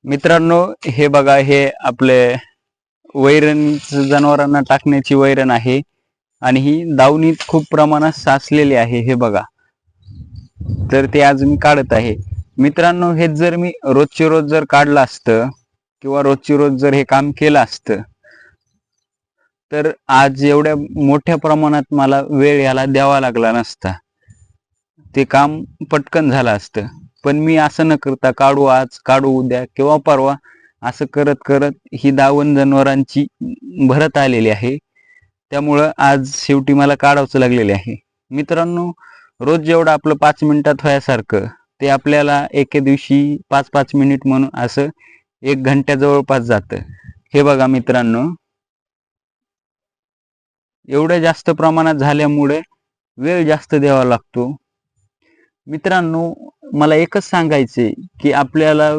मित्रांनो, हे बघा, हे आपले वैरण जनावरांना टाकण्याची वैरण आहे आणि ही दावणीत खूप प्रमाणात साचलेली आहे. हे बघा, तर ते आज मी काढत आहे. मित्रांनो, हे जर मी रोजचे रोज जर काढलं असतं किंवा रोजची रोज जर हे काम केलं असतं तर आज एवढ्या मोठ्या प्रमाणात मला वेळ याला द्यावा लागला नसता. ते काम पटकन झालं असतं. पण मी असं न करता काढू आज, काढू उद्या किंवा परवा असं करत करत ही दावण जनावरांची भरत आलेली आहे. त्यामुळं आज शेवटी मला काढावंच लागलेले आहे. मित्रांनो, रोज जेवढं आपलं 5 मिनिटात व्हायसारखं ते आपल्याला एके दिवशी 5-5 मिनिट म्हणून असं 1 घंट्या जवळपास जातं. हे बघा मित्रांनो, एवढ्या जास्त प्रमाणात झाल्यामुळे वेळ जास्त द्यावा लागतो. मित्रांनो, मला एकच सांगायचे की आपल्याला